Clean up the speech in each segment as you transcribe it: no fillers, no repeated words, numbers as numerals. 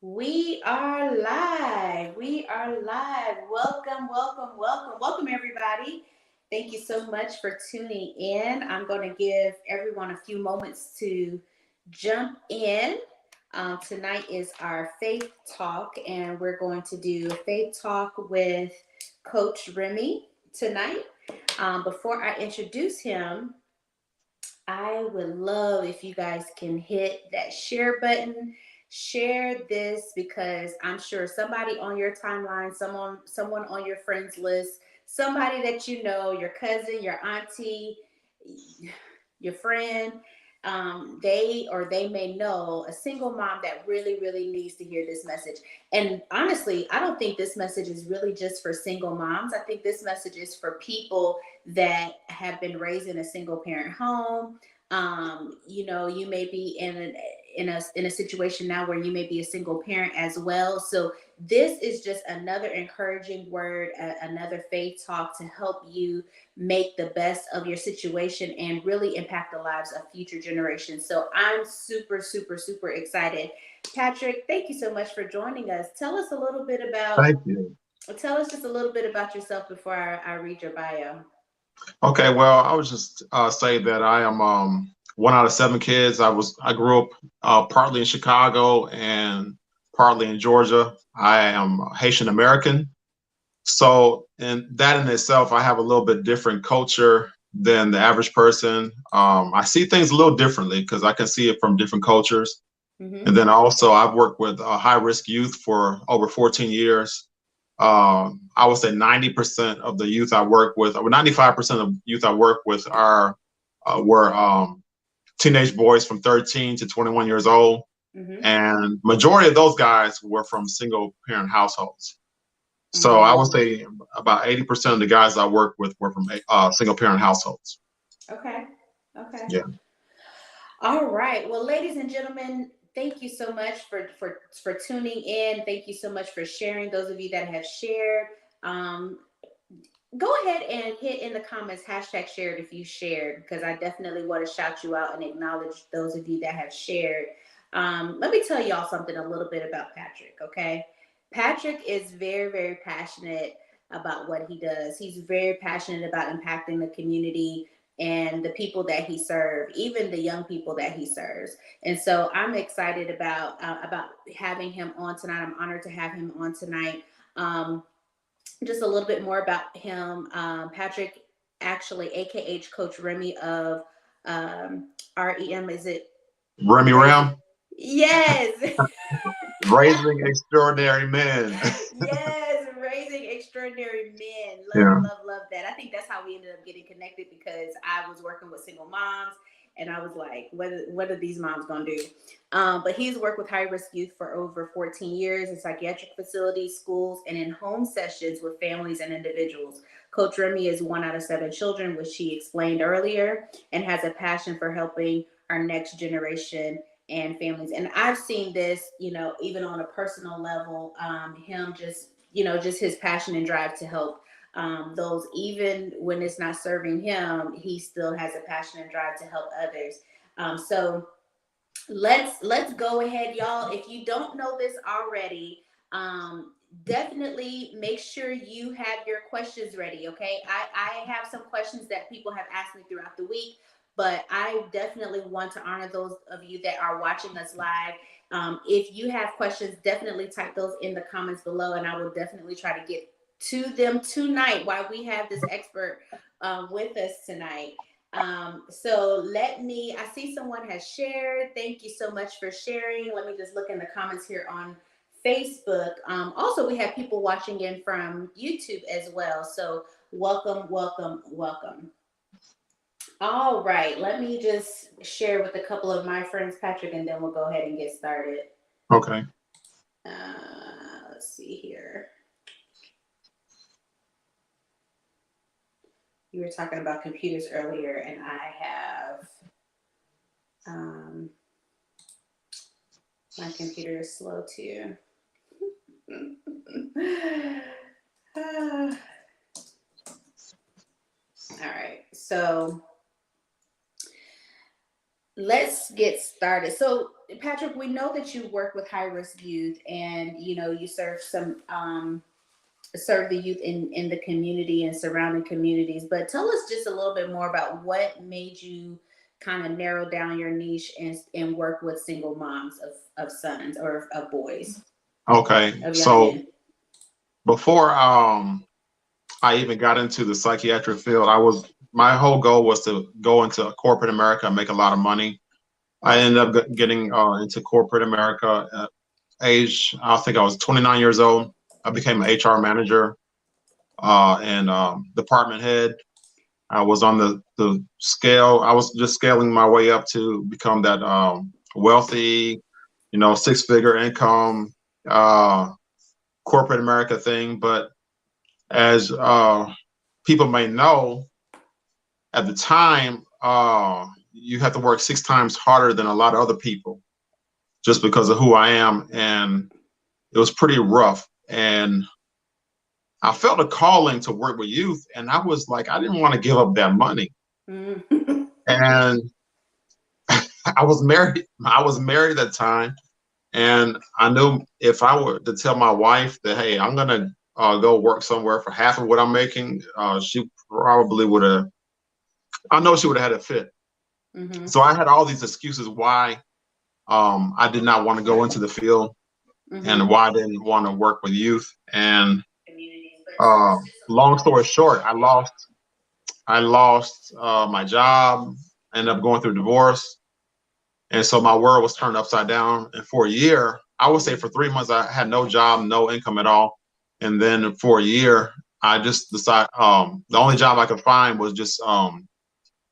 We are live. We are live. Welcome, welcome, welcome, welcome, everybody. Thank you so much for tuning in. I'm going to give everyone a few moments to jump in. Tonight is our faith talk, and we're going to do faith talk with Coach Remy tonight. Before I introduce him, I would love if you guys can hit that share button. Share this because I'm sure somebody on your timeline, someone on your friends list, somebody that you know, your cousin, your auntie, your friend, they may know a single mom that really, really needs to hear this message. And honestly, I don't think this message is really just for single moms. I think this message is for people that have been raised in a single parent home. You may be in a situation now where you may be a single parent as well. So this is just another encouraging word, another faith talk to help you make the best of your situation and really impact the lives of future generations. So I'm super, super, super excited. Patrick, thank you so much for joining us. Thank you. Tell us just a little bit about yourself before I read your bio. Okay, well, I was just say that I am one out of seven kids. I grew up partly in Chicago and partly in Georgia. I am Haitian American, so and that in itself, I have a little bit different culture than the average person. I see things a little differently because I can see it from different cultures. And Mm-hmm. then also, I've worked with high risk youth for over 14 years. I would say 90% of the youth I work with, or 95% of youth I work with, were teenage boys from 13 to 21 years old, Mm-hmm. and majority of those guys were from single parent households. So I would Mm-hmm. say about 80% of the guys I work with were from single parent households. Okay. Okay. Yeah. All right. Well, ladies and gentlemen, thank you so much for tuning in. Thank you so much for sharing. Those of you that have shared, um, go ahead and hit in the comments hashtag shared if you shared, because I definitely want to shout you out and acknowledge those of you that have shared. Let me tell y'all something a little bit about Patrick. Okay, Patrick is very, very passionate about what he does. He's very passionate about impacting the community and the people that he serves, even the young people that he serves. And so I'm excited about having him on tonight. I'm honored to have him on tonight. Just a little bit more about him. Patrick, actually, AKA Coach Remy of REM. Is it Remy Raising? Ram, Yes. raising extraordinary men. Yes, raising extraordinary men. Love, Yeah. love, love that. I think that's how we ended up getting connected because I was working with single moms, and I was like, what are these moms gonna do? But he's worked with high risk youth for over 14 years in psychiatric facilities, schools, and in home sessions with families and individuals. Coach Remy is one out of seven children, which she explained earlier, and has a passion for helping our next generation and families. And I've seen this, even on a personal level, him just, just his passion and drive to help those, even when it's not serving him, he still has a passion and drive to help others. So let's go ahead, y'all. If you don't know this already, definitely make sure you have your questions ready. Okay, I have some questions that people have asked me throughout the week, but I definitely want to honor those of you that are watching us live. If you have questions, definitely type those in the comments below, and I will definitely try to get to them tonight while we have this expert with us tonight. I see someone has shared. Thank you so much for sharing. Let me just look in the comments here on Facebook. Also, we have people watching in from YouTube as well. So welcome, welcome, welcome. All right, let me just share with a couple of my friends, Patrick, and then we'll go ahead and get started. Okay. Let's see here. You were talking about computers earlier, and I have um, my computer is slow too. All right. So let's get started. So, Patrick, we know that you work with high risk youth, and you serve the youth in the community and surrounding communities. But tell us just a little bit more about what made you kind of narrow down your niche and work with single moms of sons or of boys, Okay, of young so men. before I even got into the psychiatric field, my whole goal was to go into corporate America and make a lot of money. I ended up getting into corporate America at age, I think I was 29 years old. I became an HR manager and department head. I was on the scale. I was just scaling my way up to become that wealthy, 6-figure income uh, corporate America thing. But as people may know, at the time, you have to work 6 times harder than a lot of other people just because of who I am. And it was pretty rough. And I felt a calling to work with youth. And I was like, I didn't want to give up that money. Mm-hmm. And I was married. I was married at the time. And I knew if I were to tell my wife that, hey, I'm going to go work somewhere for half of what I'm making, she probably would have, I know she would have had a fit. Mm-hmm. So I had all these excuses why I did not want to go into the field and Mm-hmm. why I didn't want to work with youth. And long story short, I lost my job, ended up going through divorce. And so my world was turned upside down. And for a year, I would say for 3 months, I had no job, no income at all. And then for a year, I just decided the only job I could find was just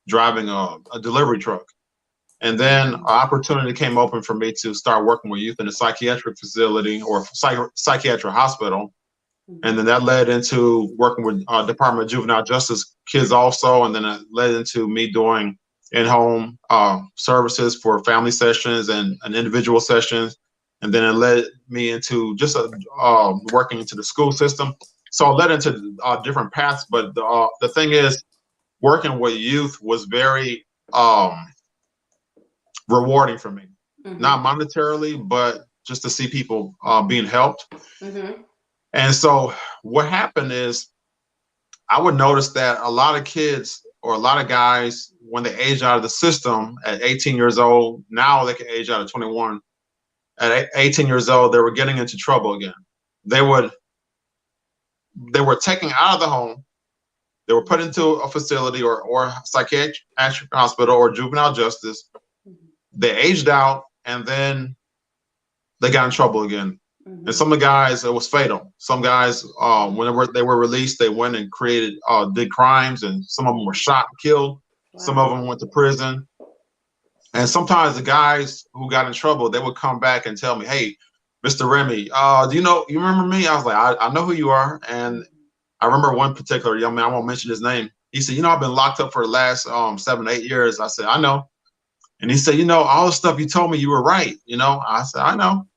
driving a delivery truck. And then an opportunity came open for me to start working with youth in a psychiatric facility or psychiatric hospital. And then that led into working with Department of Juvenile Justice kids also. And then it led into me doing in-home services for family sessions and individual sessions. And then it led me into just working into the school system. So it led into different paths. But the thing is, working with youth was very rewarding for me. Mm-hmm. Not monetarily, but just to see people being helped. Mm-hmm. And so what happened is I would notice that a lot of kids or a lot of guys, when they age out of the system at 18 years old, now they can age out at 21. At 18 years old, they were getting into trouble again. They were taken out of the home. They were put into a facility or psychiatric hospital or juvenile justice. They aged out and then they got in trouble again. Mm-hmm. And some of the guys, it was fatal. Some guys, when they were released, they went and did crimes, and some of them were shot and killed. Wow. Some of them went to prison. And sometimes the guys who got in trouble, they would come back and tell me, "Hey, Mr. Remy, you remember me?" I was like, I know who you are. And I remember one particular young man, I won't mention his name. He said, I've been locked up for the last 7, 8 years. I said, I know. And he said, all the stuff you told me, you were right. I said, I know.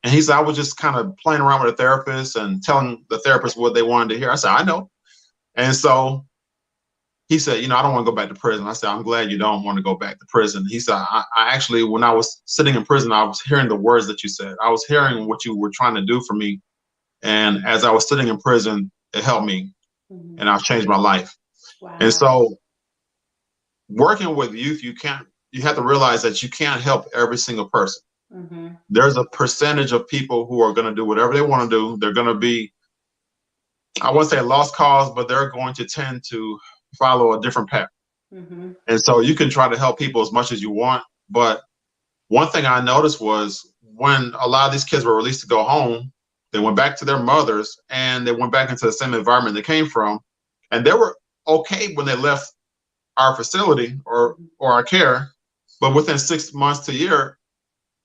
And he said, I was just kind of playing around with a therapist and telling the therapist what they wanted to hear. I said, I know. And so he said, I don't want to go back to prison. I said, I'm glad you don't want to go back to prison. He said, I actually, when I was sitting in prison, I was hearing the words that you said. I was hearing what you were trying to do for me. And as I was sitting in prison, it helped me. Mm-hmm. And I've changed my life. Wow. And so working with youth, you have to realize that you can't help every single person. Mm-hmm. There's a percentage of people who are going to do whatever they want to do. They're going to be, I wouldn't say lost cause, but they're going to tend to follow a different path. Mm-hmm. And so you can try to help people as much as you want. But one thing I noticed was when a lot of these kids were released to go home, they went back to their mothers and they went back into the same environment they came from. And they were okay when they left our facility or our care. But within 6 months to a year,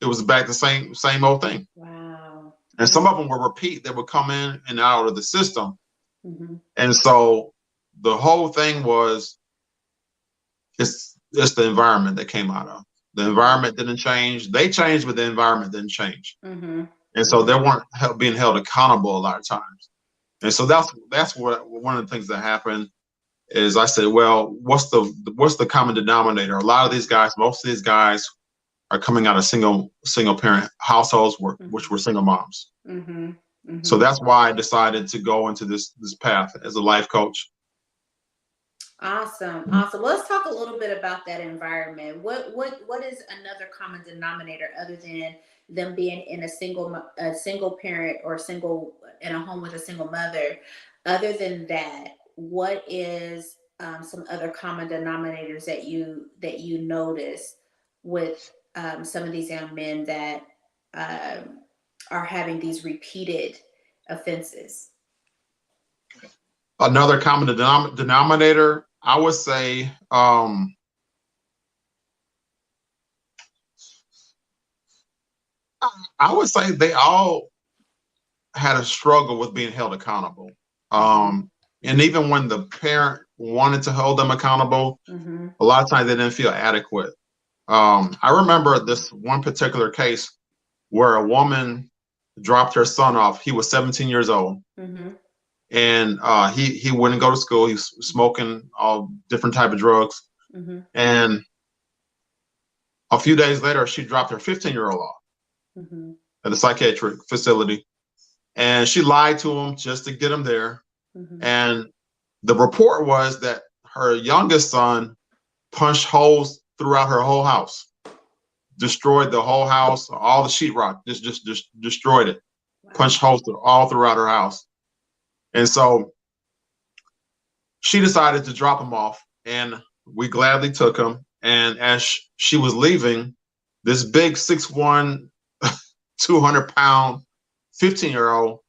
it was back the same old thing. Wow. And some of them would repeat. They would come in and out of the system. Mm-hmm. And so the whole thing was, it's the environment they came out of. The environment didn't change. They changed, but the environment didn't change. Mm-hmm. And so they weren't being held accountable a lot of times. And so that's what one of the things that happened. is I said, well, what's the common denominator? A lot of these guys, most of these guys are coming out of single parent households, which were single moms. Mm-hmm. So Mm-hmm. that's why I decided to go into this path as a life coach. Awesome, awesome. Well, let's talk a little bit about that environment. What is another common denominator other than them being in a single parent or single in a home with a single mother? Other than that, what is some other common denominators that you notice with some of these young men that um, are having these repeated offenses? Another common denominator, I would say, they all had a struggle with being held accountable. And even when the parent wanted to hold them accountable, a lot of times they didn't feel adequate. I remember this one particular case where a woman dropped her son off. He was 17 years old. And he wouldn't go to school. He was smoking all different type of drugs. And a few days later, she dropped her 15-year-old off at a psychiatric facility. And she lied to him just to get him there. And the report was that her youngest son punched holes throughout her whole house, destroyed the whole house, all the sheetrock, just destroyed it, punched holes all throughout her house. And so she decided to drop him off, and we gladly took him. And as she was leaving, this big 6'1", 200-pound 15-year-old,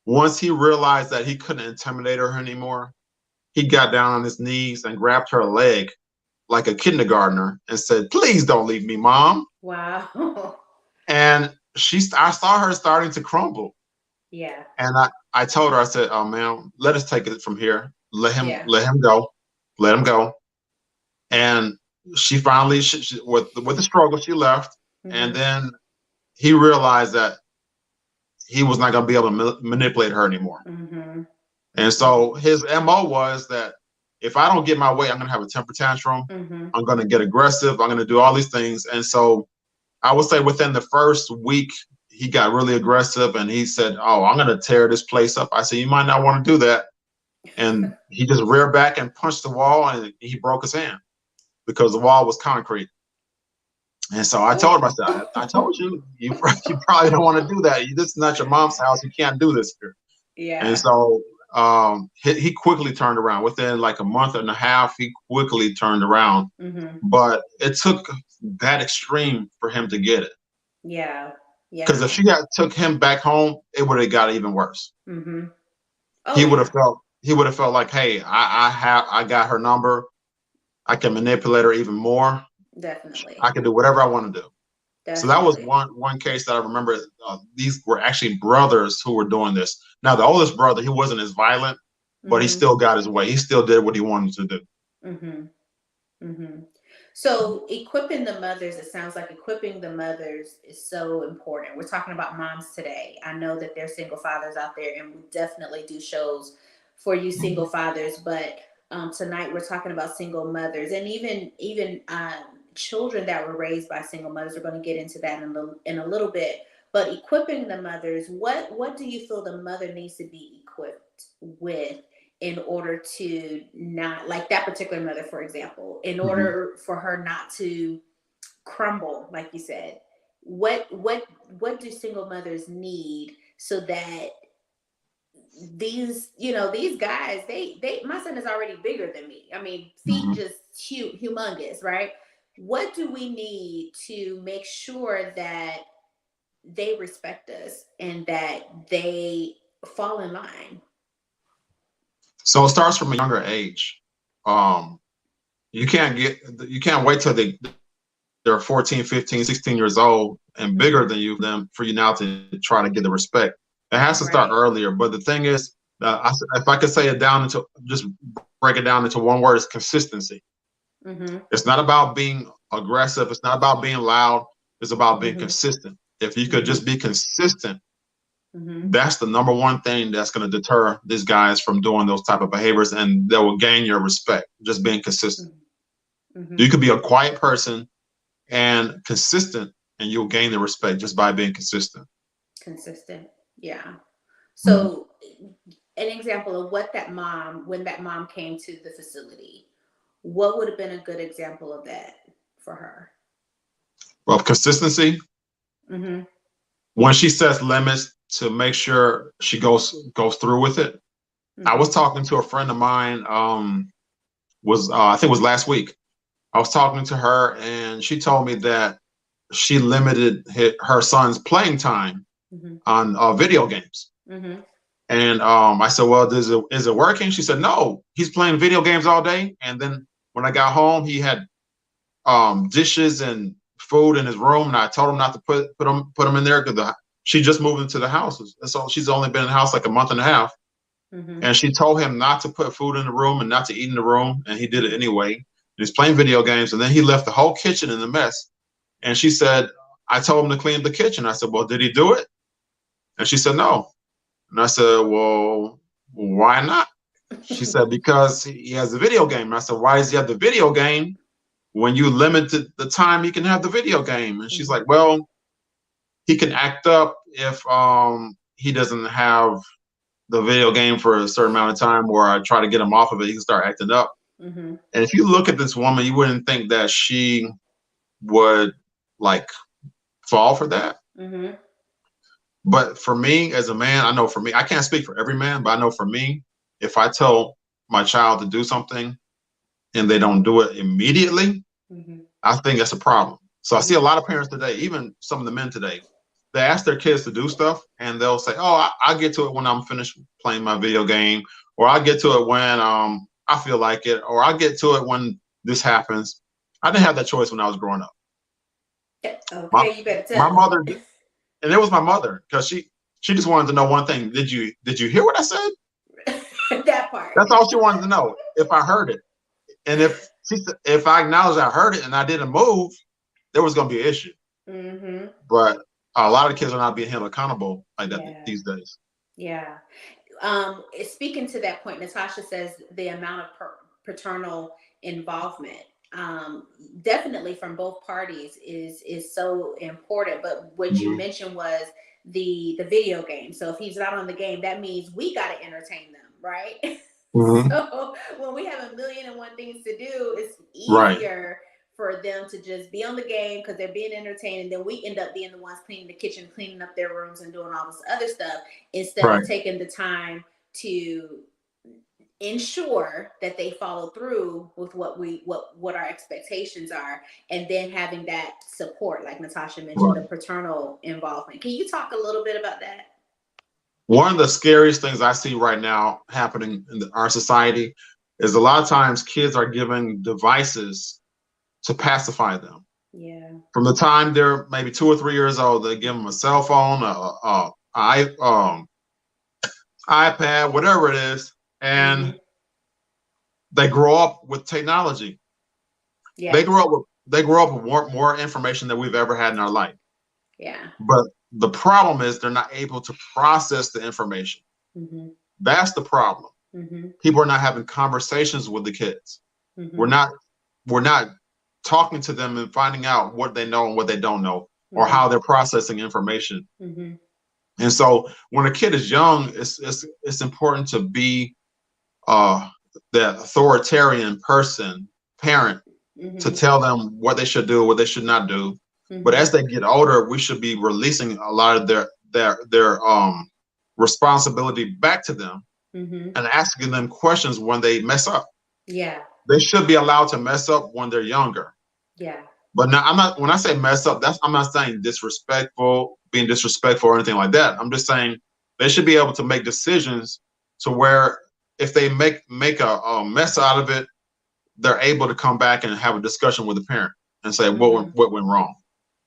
once he realized that he couldn't intimidate her anymore, he got down on his knees and grabbed her leg like a kindergartner and said, "Please don't leave me, Mom." Wow. And I saw her starting to crumble. Yeah. And I told her, I said, "Oh, man, let us take it from here. Let him go. Let him go." And she finally, with the struggle, she left. And then he realized that he was not going to be able to manipulate her anymore. And so his MO was that if I don't get my way, I'm going to have a temper tantrum. I'm going to get aggressive. I'm going to do all these things. And so I would say within the first week, he got really aggressive and he said, "Oh, I'm going to tear this place up." I said, "You might not want to do that." And he just reared back and punched the wall, and he broke his hand because the wall was concrete. And so I told him, I told you, you probably don't want to do that. This is not your mom's house. You can't do this here. Yeah. And so he quickly turned around. Within like a month and a half, he quickly turned around. But it took that extreme for him to get it. Yeah. Yeah. Because if she took him back home, it would have got even worse. He would have felt like, hey, I got her number. I can manipulate her even more. Definitely. I can do whatever I want to do. Definitely. So that was one case that I remember. These were actually brothers who were doing this. Now, the oldest brother, he wasn't as violent, but he still got his way. He still did what he wanted to do. So equipping the mothers, it sounds like equipping the mothers is so important. We're talking about moms today. I know that there's single fathers out there, and we definitely do shows for you single fathers. But tonight we're talking about single mothers, and even children that were raised by single mothers. We're going to get into that in a little bit. But equipping the mothers, what do you feel the mother needs to be equipped with in order to not, like that particular mother, for example, in order for her not to crumble, like you said? What do single mothers need so that these guys, they my son is already bigger than me. I mean, feet just humongous, right? What do we need to make sure that they respect us and that they fall in line? So it starts from a younger age. You can't wait till they're 14, 15, 16 years old and bigger than you for you now to try to get the respect. It has to start earlier. But the thing is, if I could say it down into, just break it down into one word, is consistency. It's not about being aggressive. It's not about being loud. It's about being consistent. If you could just be consistent Mm-hmm. That's the number one thing that's going to deter these guys from doing those type of behaviors, and they will gain your respect just being consistent. Mm-hmm. You could be a quiet person and consistent, and you'll gain the respect just by being consistent. Consistent. Yeah. Mhm. So, an example of what that mom, when that mom came to the facility, what would have been a good example of that for her? Well, consistency. Mm-hmm. When she sets limits, to make sure she goes through with it. I was Mm-hmm. talking to a friend of mine. Was I think it was last week. I was talking to her, and she told me that she limited her son's playing time Mm-hmm. on video games. Mm-hmm. And I said, "Well, is it working?" She said, "No, he's playing video games all day." And then when I got home, he had dishes and food in his room, and I told him not to put them in there because she just moved into the house, and so she's only been in the house like a month and a half. Mm-hmm. And she told him not to put food in the room and not to eat in the room, and he did it anyway. He's playing video games, and then he left the whole kitchen in a mess. And she said, "I told him to clean the kitchen." I said, "Well, did he do it?" And she said, "No." And I said, "Well, why not?" She said, "Because he has a video game." And I said, "Why does he have the video game when you limited the time he can have the video game?" And she's Mm-hmm. like, "Well, he can act up if he doesn't have the video game for a certain amount of time, or I try to get him off of it, he can start acting up." Mm-hmm. And if you look at this woman, you wouldn't think that she would like fall for that. Mm-hmm. But for me as a man, I know for me, I can't speak for every man, but I know for me, if I tell my child to do something and they don't do it immediately, Mm-hmm. I think that's a problem. So I see a Mm-hmm. lot of parents today, even some of the men today, they ask their kids to do stuff and they'll say, "Oh, I'll get to it when I'm finished playing my video game," or "I'll get to it when I feel like it," or "I'll get to it when this happens." I didn't have that choice when I was growing up. My Okay, you better my tell mother, and it was my mother, because she just wanted to know one thing: did you hear what I said? them. That part. That's all she wanted to know, if I heard it. And if I acknowledged I heard it and I didn't move, there was going to be an issue. Mm-hmm. But a lot of kids are not being held accountable like that Yeah. these days. Yeah. Speaking to that point, Natasha says the amount of paternal involvement, definitely from both parties, is so important. But what you Mhm. mentioned was the video game. So if he's not on the game, that means we got to entertain them, right? Mhm. So when we have a million and one things to do, it's Right, easier for them to just be on the game because they're being entertained, and then we end up being the ones cleaning the kitchen, cleaning up their rooms, and doing all this other stuff instead right, of taking the time to ensure that they follow through with what our expectations are, and then having that support, like Natasha mentioned, the right. paternal involvement. Can you talk a little bit about that? One of the scariest things I see right now happening in our society is a lot of times kids are given devices to pacify them. Yeah. From the time they're maybe 2 or 3 years old, they give them a cell phone, iPad, whatever it is, and Mm-hmm. they grow up with technology. They Yeah. grow up with they grow up with more information than we've ever had in our life. Yeah. But the problem is they're not able to process the information. Mm-hmm. That's the problem. Mm-hmm. People are not having conversations with the kids. We're Mm-hmm. not we're not talking to them and finding out what they know and what they don't know, or Mm-hmm. how they're processing information. Mm-hmm. And so when a kid is young, it's important to be uh, the authoritarian person, parent, to Mm-hmm. tell them what they should do, what they should not do. But Mm-hmm. as they get older, we should be releasing a lot of their responsibility back to them Mm-hmm. and asking them questions when they mess up. Yeah. They should be allowed to mess up when they're younger. Yeah. But now, I'm not. When I say mess up, I'm not saying being disrespectful or anything like that. I'm just saying they should be able to make decisions to where if they make a mess out of it, they're able to come back and have a discussion with the parent and say Mm-hmm. what went wrong.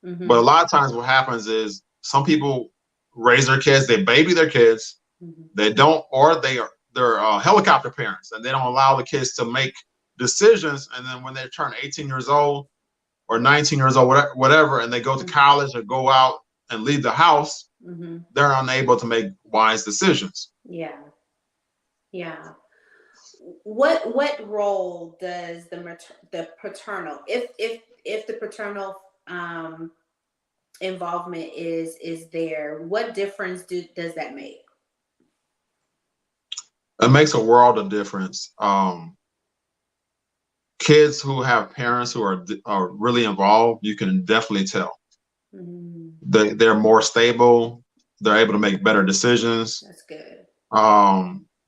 But a Mm-hmm. lot of times, what happens is some people raise their kids, they baby their kids, Mm-hmm. they don't, or they're helicopter parents, and they don't allow the kids to make decisions. And then when they turn 18 years old or 19 years old, whatever, and they go to Mm-hmm. college or go out and leave the house, Mm-hmm. they're unable to make wise decisions. Yeah. Yeah. What role does the paternal, if the paternal um involvement is there, what difference does that make? It makes a world of difference. Kids who have parents who are really involved, you can definitely tell. Mm, They're more stable. They're able to make better decisions. that's good.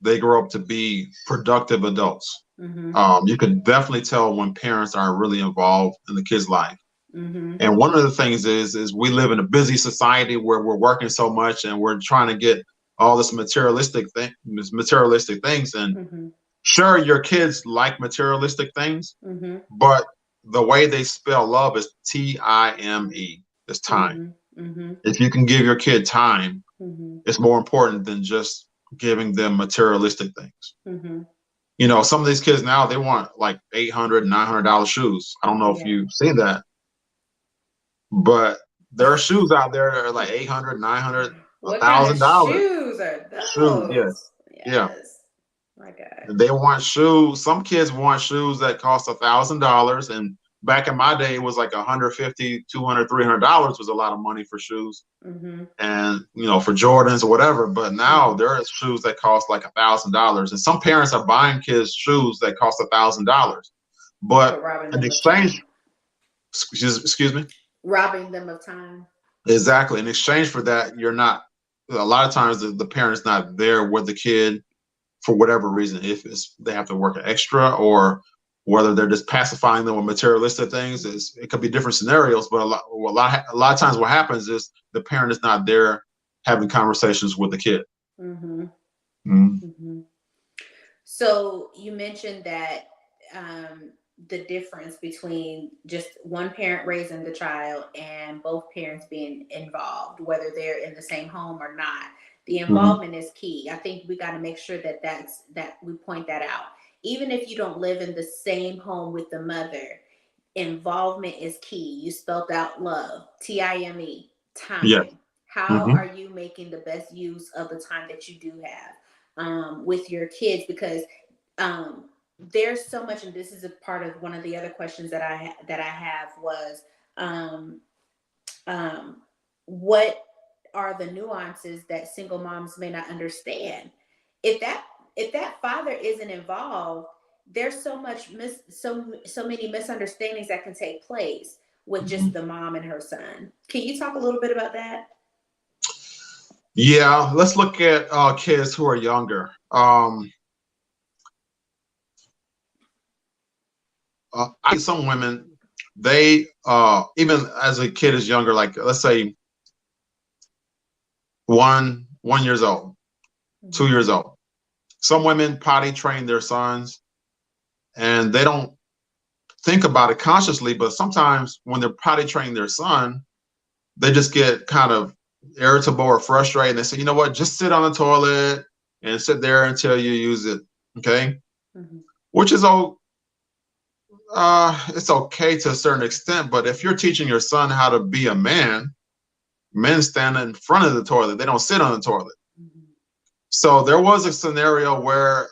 They grow up to be productive adults. Mm-hmm. You can definitely tell when parents are really involved in the kid's life. Mm-hmm. And one of the things is we live in a busy society where we're working so much and we're trying to get all this materialistic things. And Mm-hmm. sure, your kids like materialistic things, Mm-hmm. but the way they spell love is Time. It's time. Mm-hmm. Mm-hmm. If you can give your kid time, Mm-hmm. it's more important than just giving them materialistic things. Mm-hmm. Some of these kids now, they want like $800, $900 shoes. I don't know if Yeah. you've seen that, but there are shoes out there that are like 800, 900, a What kind of thousand dollars. shoes are Shoes, yes, those? yeah. Yes. My God. They want shoes. Some kids want shoes that cost $1,000, and back in my day, it was like 150, 200, $300 was a lot of money for shoes, Mm-hmm. and for Jordans or whatever. But now Mm-hmm. there are shoes that cost like $1,000, and some parents are buying kids shoes that cost $1,000, But but robbing in them of exchange, time. excuse me. Robbing them of time. Exactly. In exchange for that, you're not. A lot of times, the parent's not there with the kid for whatever reason. If it's they have to work an extra, or whether they're just pacifying them with materialistic things, it could be different scenarios. But a lot of times, what happens is the parent is not there having conversations with the kid. Mm-hmm. Mm. Mm-hmm. So you mentioned that the difference between just one parent raising the child and both parents being involved, whether they're in the same home or not, the Mhm. involvement is key. I think we got to make sure that we point that out. Even if you don't live in the same home with the mother, involvement is key. You spelled out love, Time, Yes. time. How Hmm. are you making the best use of the time that you do have with your kids? Because um, there's so much, and this is a part of one of the other questions that I have was, um, um, what are the nuances that single moms may not understand? If that father isn't involved, there's so many misunderstandings that can take place with just Hmm. the mom and her son. Can you talk a little bit about that? Yeah. Let's look at kids who are younger. I see some women, they even as a kid is younger, like let's say 1 years old, Mm-hmm. 2 years old. Some women potty train their sons, and they don't think about it consciously, but sometimes when they're potty training their son, they just get kind of irritable or frustrated. They say, you know what, just sit on the toilet and sit there until you use it. Okay. Mm-hmm. Which is it's okay to a certain extent, but if you're teaching your son how to be a man, men stand in front of the toilet. They don't sit on the toilet. Mm-hmm. So there was a scenario where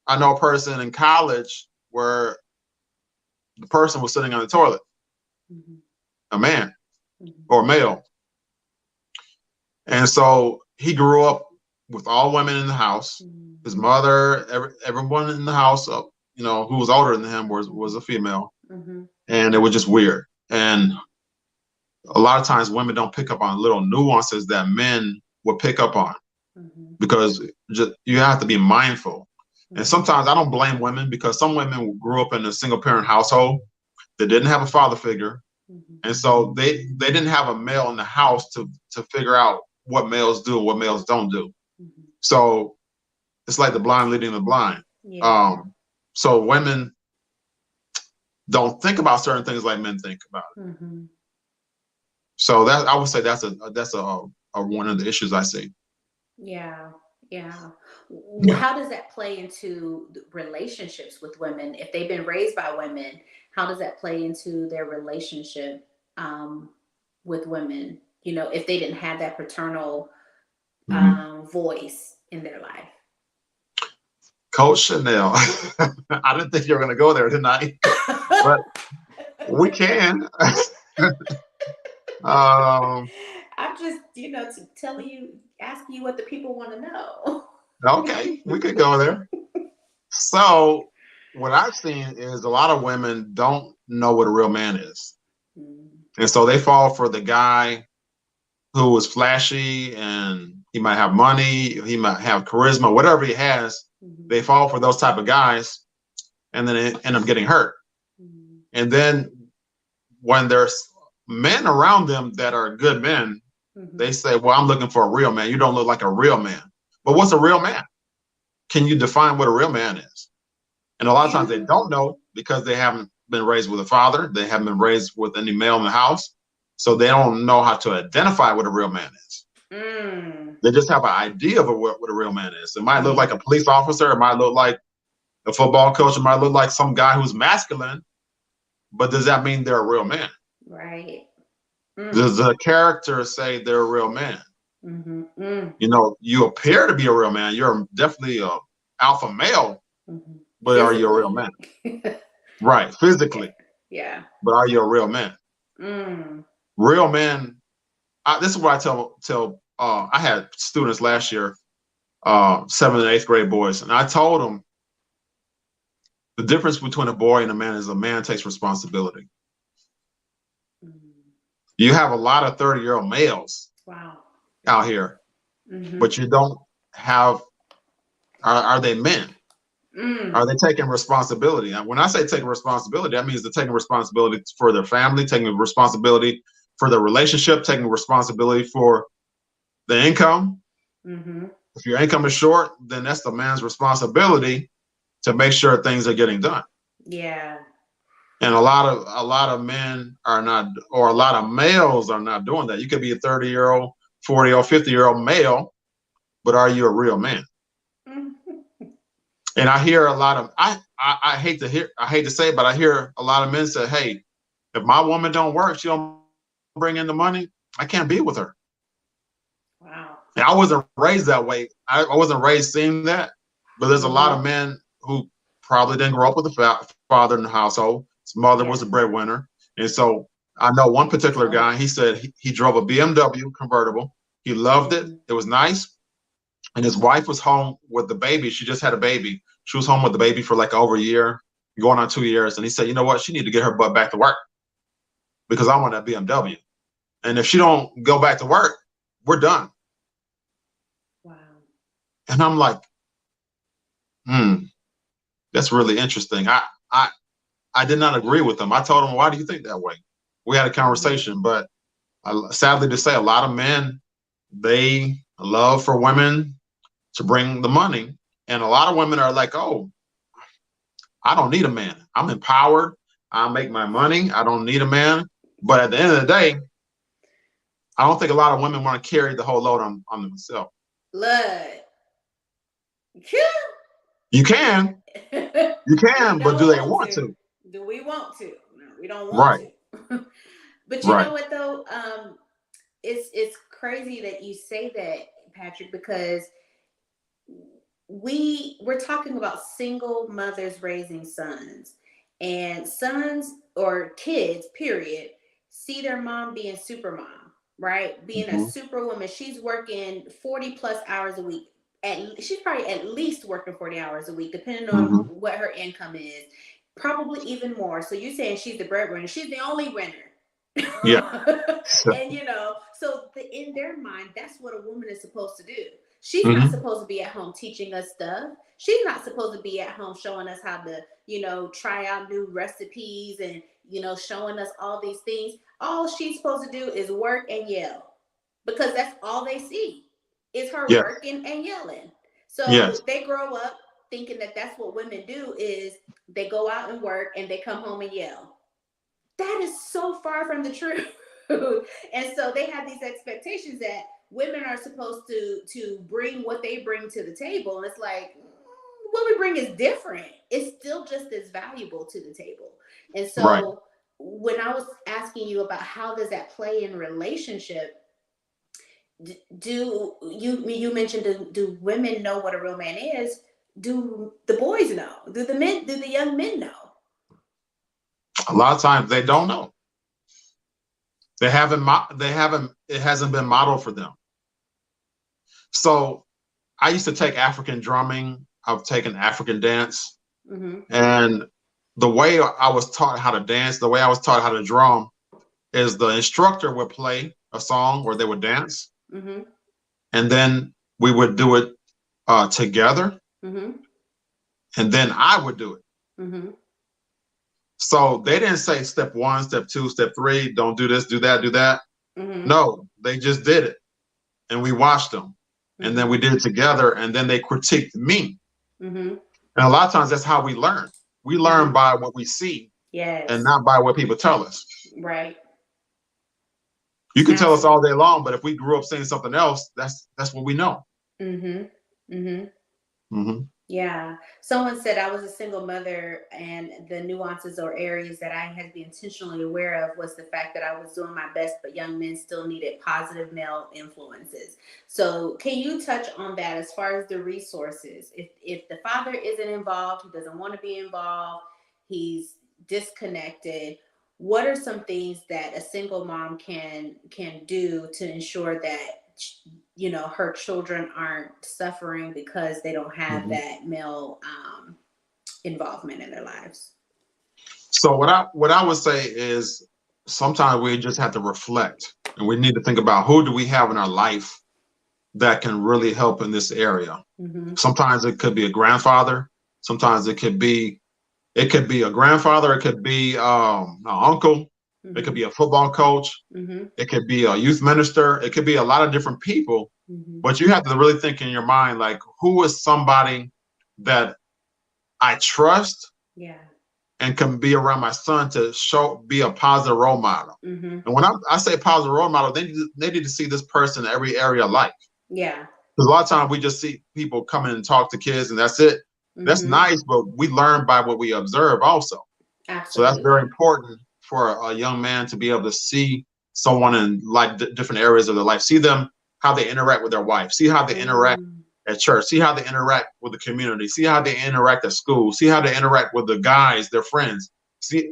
I know a person in college where the person was sitting on the toilet, Mm-hmm. a man Mm-hmm. or male. And so he grew up with all women in the house. His mother, everyone in the house, who was older than him was a female, Mm-hmm. and it was just weird. And a lot of times, women don't pick up on little nuances that men would pick up on Mm-hmm. because you have to be mindful. And Mm-hmm. sometimes I don't blame women because some women grew up in a single parent household that didn't have a father figure, Mm-hmm. and so they didn't have a male in the house to figure out what males do and what males don't do. Mm-hmm. So it's like the blind leading the blind. Yeah. So women don't think about certain things like men think about it. Mm-hmm. So that I would say that's a one of the issues I see. Yeah, yeah. Yeah. How does that play into relationships with women? If they've been raised by women, how does that play into their relationship um, with women? if they didn't have that paternal Mhm. voice in their life. Coach Chanel. I didn't think you were going to go there tonight, but we can. um, I'm just, telling you, asking you what the people want to know. okay, we could go there. So, what I've seen is a lot of women don't know what a real man is. Mm-hmm. And so they fall for the guy who is flashy and he might have money, he might have charisma, whatever he has. They fall for those type of guys and then they end up getting hurt. Mm-hmm. And then when there's men around them that are good men, they say, well, I'm looking for a real man. You don't look like a real man. But what's a real man? Can you define what a real man is? And a lot of times they don't know because they haven't been raised with a father. They haven't been raised with any male in the house. So they don't know how to identify what a real man is. Mm. They just have an idea of what a real man is. It might look like a police officer. It might look like a football coach. It might look like some guy who's masculine. But does that mean they're a real man? Right. Does the character say they're a real man? Mm-hmm. You appear to be a real man. You're definitely a alpha male, but are you a real man? Right, physically. Yeah. But are you a real man? Real men. This is what I tell. I had students last year, 7th and 8th grade boys, and I told them the difference between a boy and a man is a man takes responsibility. You have a lot of 30-year-old males out here, but you don't have. Are they men? Are they taking responsibility? And when I say taking responsibility, that means they're taking responsibility for their family, taking responsibility for their relationship, taking responsibility for the income. If your income is short, then that's the man's responsibility to make sure things are getting done. Yeah. And a lot of men are not, or a lot of males are not doing that. You could be a 30-year-old, 40-year-old, 50-year-old male, but are you a real man? And I hear a lot of I hate to say it, but I hear a lot of men say, hey, if my woman don't work, she don't bring in the money, I can't be with her. Wow. And I wasn't raised that way. I wasn't raised seeing that, but there's a lot of men who probably didn't grow up with a father in the household. His mother was a breadwinner. And so I know one particular guy, he said he drove a BMW convertible. He loved it. It was nice. And his wife was home with the baby. She just had a baby. She was home with the baby for like over a year, going on 2 years. And he said, you know what? She need to get her butt back to work because I want that BMW. And if she don't go back to work, we're done. Wow. And I'm like, that's really interesting. I did not agree with him. I told him, why do you think that way? We had a conversation, but sadly to say, a lot of men, they love for women to bring the money. And a lot of women are like, oh, I don't need a man. I'm empowered. I make my money. I don't need a man. But at the end of the day, I don't think a lot of women want to carry the whole load on themselves. Look. You can. You can, but do they want to? Do we want to? No, we don't want to. But you know what though? It's crazy that you say that, Patrick, because we're talking about single mothers raising sons, and sons or kids, period, see their mom being super mom, right? Being a superwoman. She's working 40 plus hours a week. She's probably at least working 40 hours a week, depending on what her income is. Probably even more. So you're saying she's the breadwinner. She's the only winner. Yeah. And so in their mind, that's what a woman is supposed to do. She's not supposed to be at home teaching us stuff. She's not supposed to be at home showing us how to, try out new recipes and, showing us all these things. All she's supposed to do is work and yell, because that's all they see is her working and yelling. So they grow up thinking that that's what women do, is they go out and work and they come home and yell. That is so far from the truth. And so they have these expectations that women are supposed to bring what they bring to the table. And it's like, what we bring is different. It's still just as valuable to the table. And so when I was asking you about how does that play in relationship, Do you mentioned, do women know what a real man is? Do the boys know? Do the men? Do the young men know? A lot of times they don't know. They haven't. They haven't. It hasn't been modeled for them. So I used to take African drumming. I've taken African dance, Mm-hmm. and the way I was taught how to dance, the way I was taught how to drum, is the instructor would play a song or they would dance, Mm-hmm. and then we would do it together, Mm-hmm. and then I would do it. Mm-hmm. So they didn't say step one, step two, step three, don't do this, do that, do that. Mm-hmm. No, they just did it, and we watched them, and then Mm-hmm. we did it together, and then they critiqued me. Mm-hmm. And a lot of times that's how we learn. We Mm-hmm. learn by what we see and Yes. not by what people tell us. Right. You can tell us all Absolutely. day long, but if we grew up saying something else, that's what we know. Mm-hmm. Mm-hmm. Hmm. Yeah. Someone said I was a single mother, and the nuances or areas that I had to be intentionally aware of was the fact that I was doing my best, but young men still needed positive male influences. So, can you touch on that as far as the resources? If the father isn't involved, he doesn't want to be involved, he's disconnected. What are some things that a single mom can do to ensure that her children aren't suffering because they don't have Hmm. that male involvement in their lives? So what I would say is sometimes we just have to reflect, and we need to think about who do we have in our life that can really help in this area. Mm-hmm. Sometimes it could be a grandfather. Sometimes it could be a grandfather. It could be an uncle. It could Mm-hmm. be a football coach. Mm-hmm. It could be a youth minister. It could be a lot of different people. Mm-hmm. But you have to really think in your mind, like, who is somebody that I trust Yeah. and can be around my son to be a positive role model. Mm-hmm. And when I say positive role model, they need to see this person in every area of life. Yeah. Because a lot of times we just see people come in and talk to kids and that's it. That's Mm-hmm. nice, but we learn by what we observe also. So that's very Absolutely. important for a young man to be able to see someone in like different areas of their life, see them, how they interact with their wife, see how they interact Mm. at church, see how they interact with the community, see how they interact at school, see how they interact with the guys, their friends. See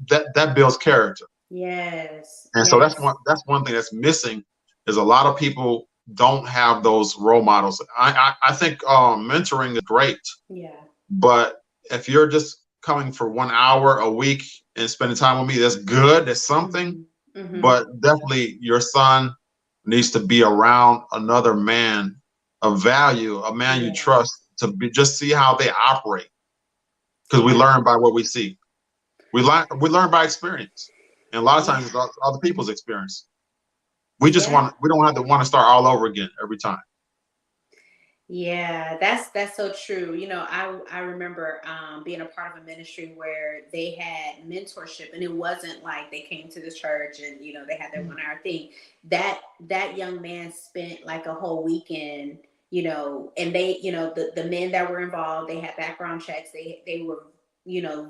that builds character. Yes. And so that's Yes. one thing that's missing is a lot of people don't have those role models. I think mentoring is great, Yeah. but if you're just coming for 1 hour a week and spending time with me, that's good. That's something. Mm-hmm. Mm-hmm. But definitely your son needs to be around another man of value, a man you Yes. trust to be just see how they operate. Because we Yeah. learn by what we see. We learn by experience. And a lot of Yeah. times it's other people's experience. We don't have to want to start all over again every time. Yeah, that's so true. I remember being a part of a ministry where they had mentorship, and it wasn't like they came to the church and they had their 1 hour thing. That young man spent like a whole weekend, and the men that were involved, they had background checks. They were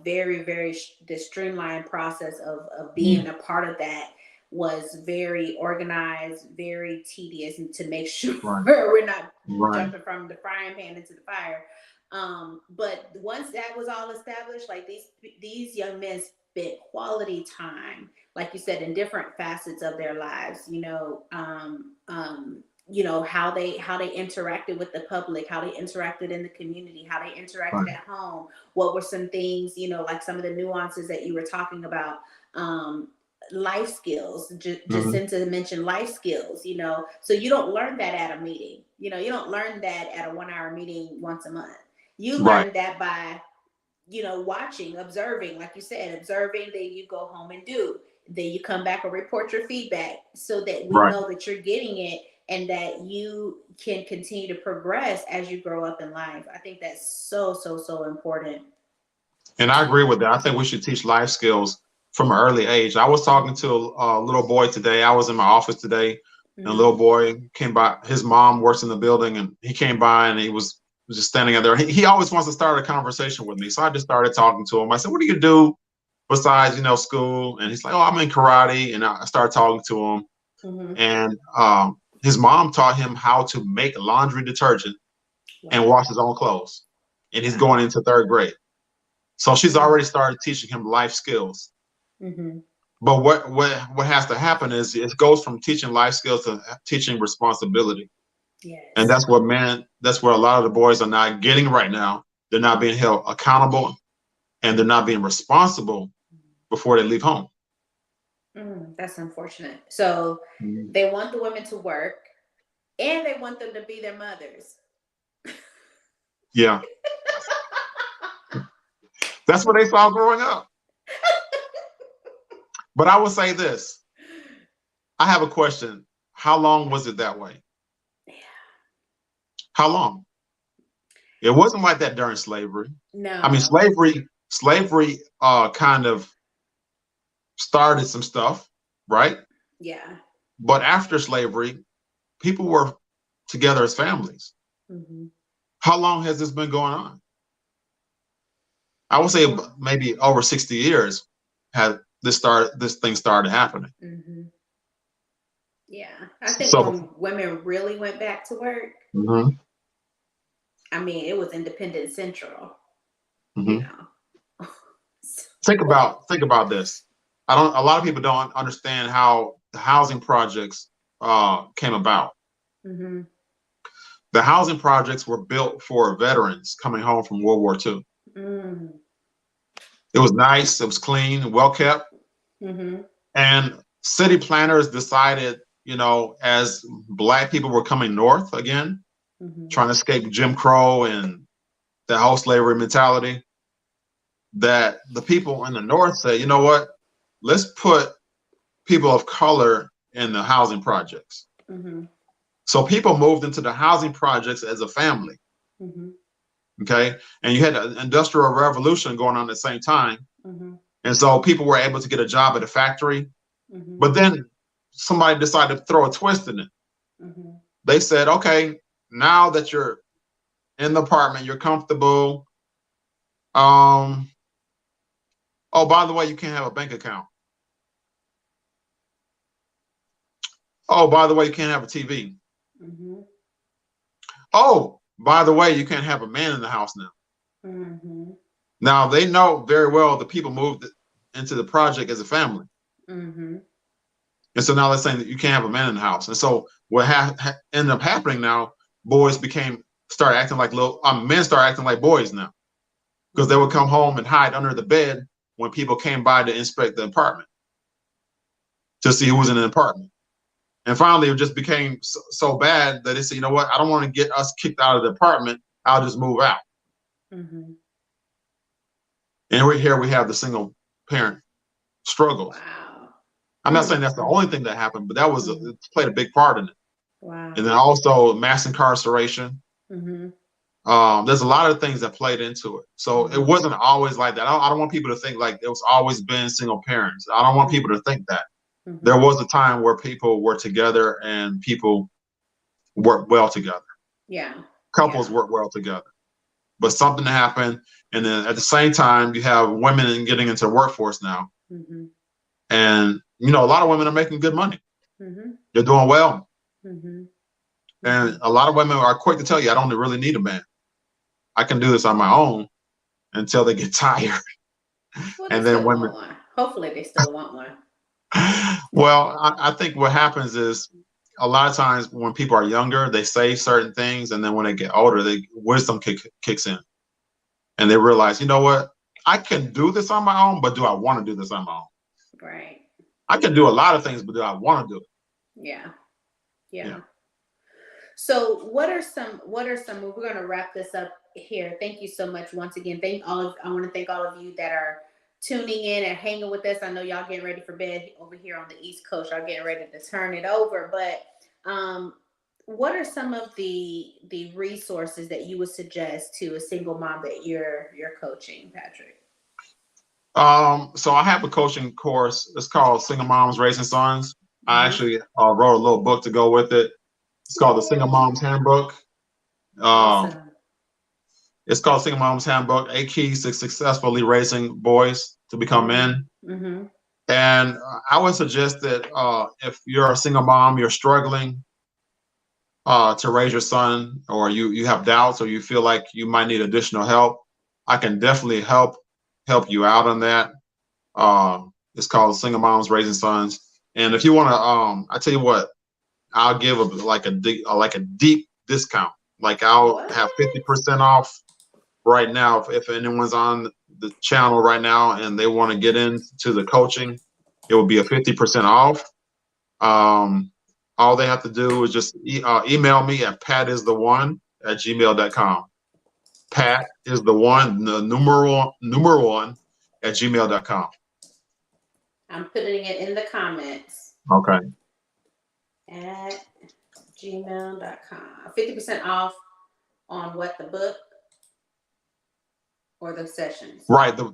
very very the streamlined process of being Mm. a part of that was very organized, very tedious, and to make sure Right. we're not Right. jumping from the frying pan into the fire. But once that was all established, like these young men spent quality time, like you said, in different facets of their lives. How they interacted with the public, how they interacted in the community, how they interacted Right. at home. What were some things, like some of the nuances that you were talking about. Life skills, just Hmm. to mention life skills, so you don't learn that at a meeting, you don't learn that at a 1 hour meeting once a month. You Right. learn that by watching, observing, like you said, observing, then you go home and do, then you come back and report your feedback so that we Right. know that you're getting it and that you can continue to progress as you grow up in life. I think that's so so so important. And I agree with that. I think we should teach life skills from an early age. I was talking to a little boy today. I was in my office today, and a Mm-hmm. little boy came by. His mom works in the building, and he came by and he was just standing out there. He always wants to start a conversation with me. So I just started talking to him. I said, "What do you do besides, school?" And he's like, "Oh, I'm in karate." And I started talking to him. Mm-hmm. And his mom taught him how to make laundry detergent and Wow. wash his own clothes. And he's Wow. going into third grade. So she's Mm-hmm. already started teaching him life skills. Mm-hmm. But what has to happen is it goes from teaching life skills to teaching responsibility. And Yes. that's where a lot of the boys are not getting right now. They're not being held accountable and they're not being responsible before they leave home. That's unfortunate. So Mhm. they want the women to work and they want them to be their mothers. Yeah. That's what they saw growing up. But I will say this. I have a question. How long was it that way? Yeah. How long? It wasn't like that during slavery. I mean, No. slavery kind of started some stuff, right? Yeah. But after slavery, people were together as families. Mm-hmm. How long has this been going on? I would say maybe over 60 years had this thing started happening. Mm-hmm. Yeah. I think So when women really went back to work, mhm, I mean, it was Independent Central, you mhm. know. Think about this. I don't. A lot of people don't understand how the housing projects came about. Mm-hmm. The housing projects were built for veterans coming home from World War II. Mm-hmm. It was nice. It was clean, well kept, Mm-hmm. and city planners decided, as Black people were coming north again, Mm-hmm. trying to escape Jim Crow and the whole slavery mentality, that the people in the north said, you know what, let's put people of color in the housing projects. Mm-hmm. So people moved into the housing projects as a family. Mm-hmm. Okay. And you had the industrial revolution going on at the same time. Mm-hmm. And so people were able to get a job at a factory. Mm-hmm. But then somebody decided to throw a twist in it. Mm-hmm. They said, okay, now that you're in the apartment, you're comfortable. Um, oh, by the way, you can't have a bank account. Oh, by the way, you can't have a TV. Mm-hmm. Oh, by the way, you can't have a man in the house now. Mm-hmm. Now they know very well the people moved into the project as a family. Mm-hmm. And so now they're saying that you can't have a man in the house. And so what ended up happening now, boys start acting like men start acting like boys now. Because they would come home and hide under the bed when people came by to inspect the apartment to see who was in the apartment. And finally, it just became so bad that they said, you know what, I don't want to get us kicked out of the apartment. I'll just move out. Mm-hmm. And here we have the single parent struggles. Wow. I'm not saying that's the only thing that happened, but that it played a big part in it. Wow. And then also mass incarceration. Mm-hmm. There's a lot of things that played into it. So it wasn't always like that. I don't want people to think like it was always been single parents. I don't want people to think that. Mm-hmm. There was a time where people were together and people worked well together. Yeah. Couples work well together. But something happened, and then at the same time, you have women getting into the workforce now. Mm-hmm. And, a lot of women are making good money. Mm-hmm. They're doing well. Mm-hmm. And a lot of women are quick to tell you, I don't really need a man. I can do this on my own until they get tired. Well, And then women. Want one. Hopefully they still want one. Well, I think what happens is a lot of times when people are younger, they say certain things. And then when they get older, wisdom kicks in. And they realize, you know what? I can do this on my own, but do I want to do this on my own? Right. I can do a lot of things, but do I want to do it? Yeah. So what are some, we're going to wrap this up here. Thank you so much once again. I want to thank all of you that are tuning in and hanging with us. I know y'all getting ready for bed over here on the East Coast. Y'all getting ready to turn it over, but what are some of the resources that you would suggest to a single mom that you're coaching, Patrick? So I have a coaching course. It's called Single Moms Raising Sons. I actually wrote a little book to go with it. It's called the Single Moms Handbook. Awesome. It's called Single Moms Handbook: 8 Keys to Successfully Raising Boys to Become Men. Mm-hmm. And I would suggest that if you're a single mom, you're struggling, to raise your son, or you have doubts, or you feel like you might need additional help, I can definitely help you out on that. It's called Single Moms Raising Sons. And if you want to, I tell you what, I'll give like a deep discount. Like I'll What? have 50% off right now if anyone's on the channel right now and they want to get into the coaching. It will be a 50% off. Um, all they have to do is just email me at patistheone@gmail.com. Pat is the one, the number one at gmail.com. I'm putting it in the comments Okay. at gmail.com. 50% off on what, the book or the sessions? Right. The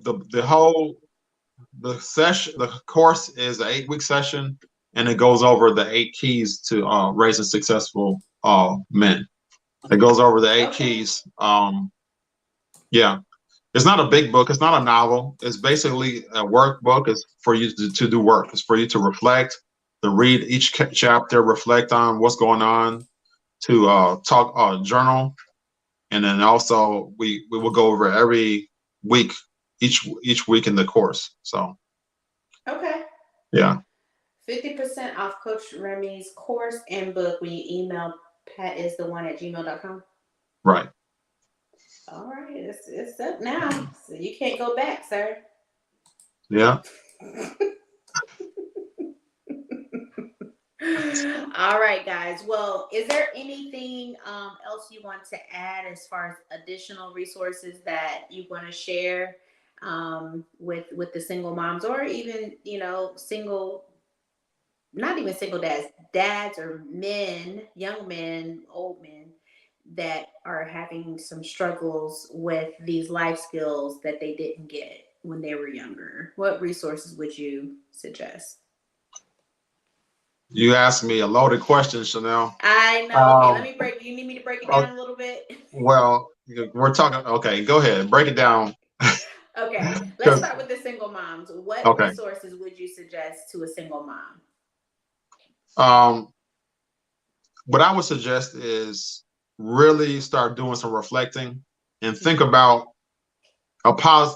session, the course is an 8-week session, and it goes over the 8 keys to raising successful men. It goes over the 8 keys. Yeah. It's not a big book. It's not a novel. It's basically a workbook. It's for you to do work. It's for you to reflect, to read each chapter, reflect on what's going on, to talk, journal, and then also we will go over every week, each week in the course. So. Okay. Yeah. 50% off Coach Remy's course and book when you email patistheone@gmail.com. Right. All right, it's up now, so you can't go back, sir. Yeah. All right, guys. Well, is there anything else you want to add as far as additional resources that you want to share with the single moms, or even single, not even single dads or men, young men, old men that are having some struggles with these life skills that they didn't get when they were younger? What resources would you suggest? You asked me a loaded question, Chanel. I know. Okay, let me break. You need me to break it down a little bit? Well, we're talking. Okay, go ahead, break it down. Okay, let's start with the single moms. What Okay. resources would you suggest to a single mom? What I would suggest is really start doing some reflecting and think about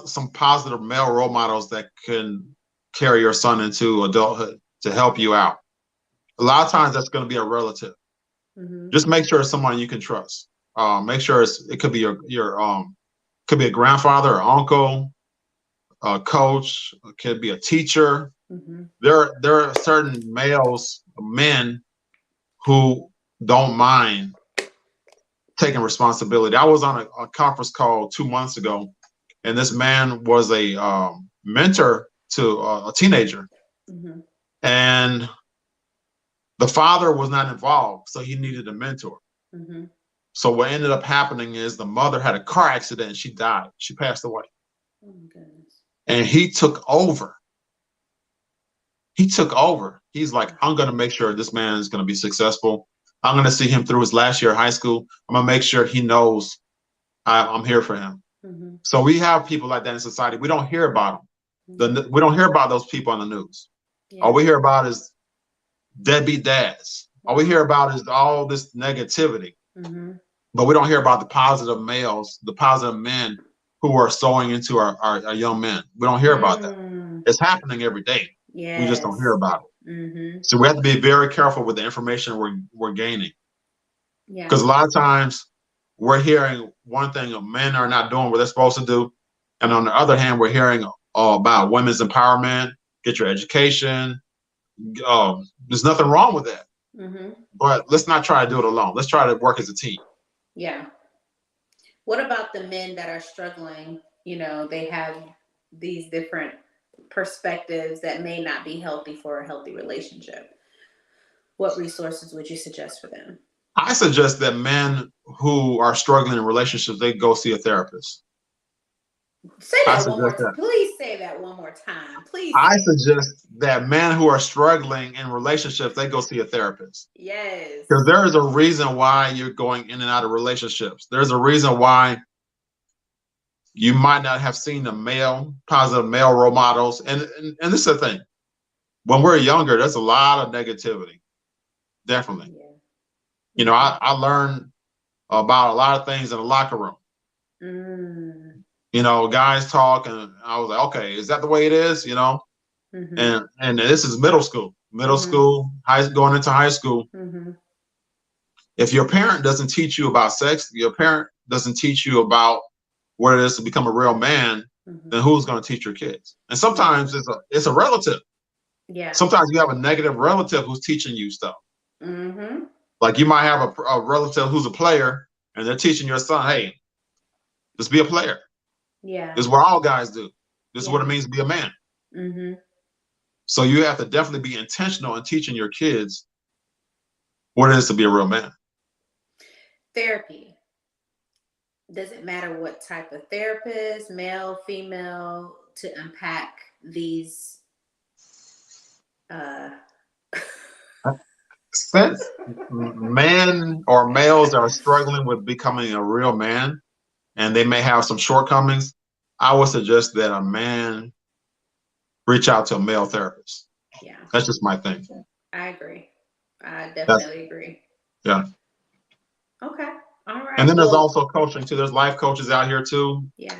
some positive male role models that can carry your son into adulthood to help you out. A lot of times that's going to be a relative. Mm-hmm. Just make sure it's someone you can trust. Make sure it could be your could be a grandfather or uncle, a coach, it could be a teacher. Mm-hmm. There are certain men who don't mind taking responsibility. I was on a conference call 2 months ago, and this man was a mentor to a teenager, Mm-hmm. and the father was not involved, so he needed a mentor. Mm-hmm. So what ended up happening is the mother had a car accident and she died. She passed away. Oh my goodness. And he took over. He's like, I'm going to make sure this man is going to be successful. I'm going to see him through his last year of high school. I'm going to make sure he knows I'm here for him. Mm-hmm. So we have people like that in society. We don't hear about them. Mm-hmm. We don't hear about those people on the news. Yeah. All we hear about is deadbeat dads. All we hear about is all this negativity. Mm-hmm. But we don't hear about the positive males, the positive men who are sowing into our young men. We don't hear about that. It's happening every day. Yes. We just don't hear about it. Mm-hmm. So we have to be very careful with the information we're gaining. Yeah. Because a lot of times we're hearing one thing, men are not doing what they're supposed to do. And on the other hand, we're hearing about women's empowerment, get your education. There's nothing wrong with that. Mm-hmm. But let's not try to do it alone. Let's try to work as a team. Yeah. What about the men that are struggling? They have these different perspectives that may not be healthy for a healthy relationship. What resources would you suggest for them? I suggest that men who are struggling in relationships, they go see a therapist. Say that one more time. Please say that one more time. Please. I suggest that men who are struggling in relationships, they go see a therapist. Yes. Because there is a reason why you're going in and out of relationships. There's a reason why you might not have seen the positive male role models. And this is the thing. When we're younger, there's a lot of negativity. Definitely. Yeah. You know, I learned about a lot of things in the locker room. Mm. You know, guys talk, and I was like, okay, is that the way it is? You know, Mm-hmm. and this is middle school, going into high school. Mm-hmm. If your parent doesn't teach you about sex, your parent doesn't teach you about what it is to become a real man, Mm-hmm. then who's going to teach your kids? And sometimes it's a relative. Yeah. Sometimes you have a negative relative who's teaching you stuff. Mm-hmm. Like you might have a relative who's a player, and they're teaching your son, hey, just be a player. Yeah. This is what all guys do. This is what Yeah. it means to be a man. Mm-hmm. So you have to definitely be intentional in teaching your kids what it is to be a real man. Therapy. Doesn't matter what type of therapist, male, female, to unpack these. Uh, Since men or males are struggling with becoming a real man and they may have some shortcomings, I would suggest that a man reach out to a male therapist. Yeah. That's just my thing. I agree. I That's definitely agree. yeah. Okay. All And right. then there's Well, also coaching too. There's life coaches out here too. yeah.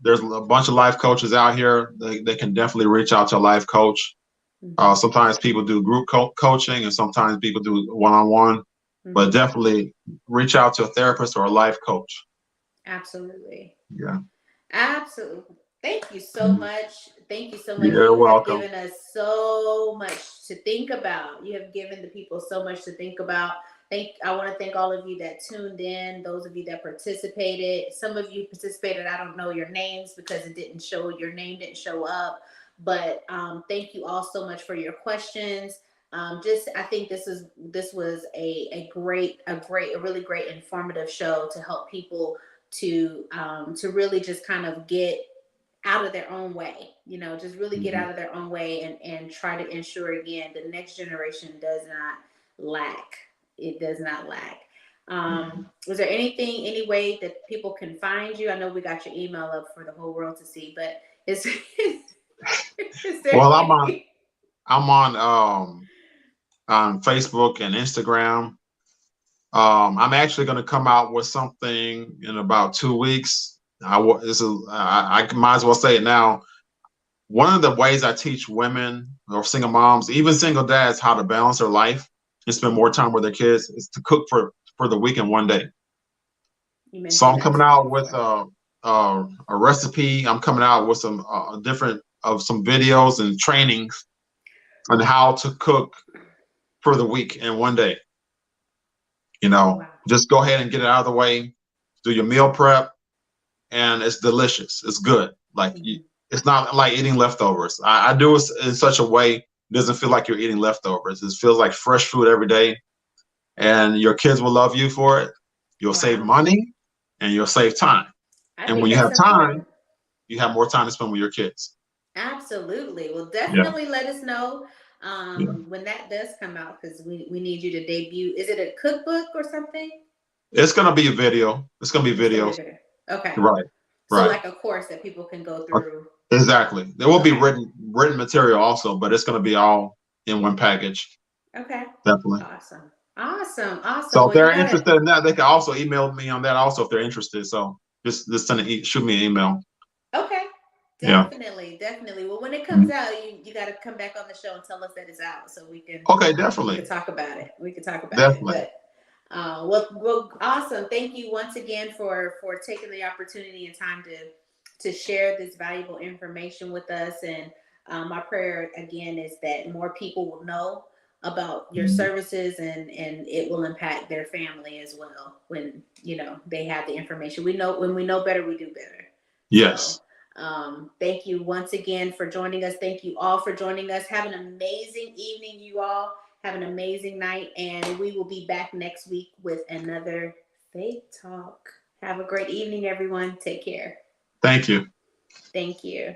There's a bunch of life coaches out here. They can definitely reach out to a life coach. Mm-hmm. Sometimes people do group coaching, and sometimes people do one-on-one. But Mm-hmm. definitely reach out to a therapist or a life coach. Absolutely. Yeah. Absolutely. Thank you so much. Thank you so much. You're You have welcome. given us so much to think about. You have given the people so much to think about. I want to thank all of you that tuned in, those of you that participated. Some of you participated, I don't know your names because it didn't show, your name didn't show up. But thank you all so much for your questions. I think this was a really great informative show to help people to really just kind of get out of their own way, just really get out of their own way and try to ensure again the next generation does not lack. It does not lack. Was there any way that people can find you? I know we got your email up for the whole world to see, but is is there Well, any? I'm on Facebook and Instagram. I'm actually going to come out with something in about 2 weeks. I might as well say it now. One of the ways I teach women or single moms, even single dads, how to balance their life and spend more time with their kids is to cook for the week in one day. You So mentioned I'm that coming to me out with before. a recipe. I'm coming out with some some videos and trainings on how to cook for the week in one day. Wow. Just go ahead and get it out of the way. Do your meal prep, and it's delicious. It's good. Mm-hmm. It's not like eating leftovers. I do it in such a way it doesn't feel like you're eating leftovers. It feels like fresh food every day, and your kids will love you for it. You'll save Wow. money, and you'll save time. I And think when you that's have time, important. you have more time to spend with your kids. Absolutely. Well, Yeah, definitely let us know yeah. when that does come out because we need you to debut. Is it a cookbook or something? It's gonna be a video. It's gonna be It's gonna be videos. video. Okay. Right, So right. like a course that people can go through. Exactly. There will be Okay. written material also, but it's gonna be all in one package. Okay. Definitely. Awesome. Awesome. Awesome. So if Well, you they're got it. interested in that, they can also email me on that also if they're interested. So just shoot me an email. Okay. Yeah. Definitely. Definitely. Well, when it comes Mhm. out, you got to come back on the show and tell us that it's out so Okay, we can definitely. talk about it. We can talk about it. Definitely. But well, awesome. Thank you once again for taking the opportunity and time to share this valuable information with us. And my prayer again is that more people will know about your Mhm. services and it will impact their family as well when they have the information. We know when we know better, we do better. So Yes. thank you once again for joining us. Thank you all for joining us. Have an amazing evening, you all. Have an amazing night, and we will be back next week with another Faith Talk. Have a great evening, everyone. Take care. Thank you. Thank you.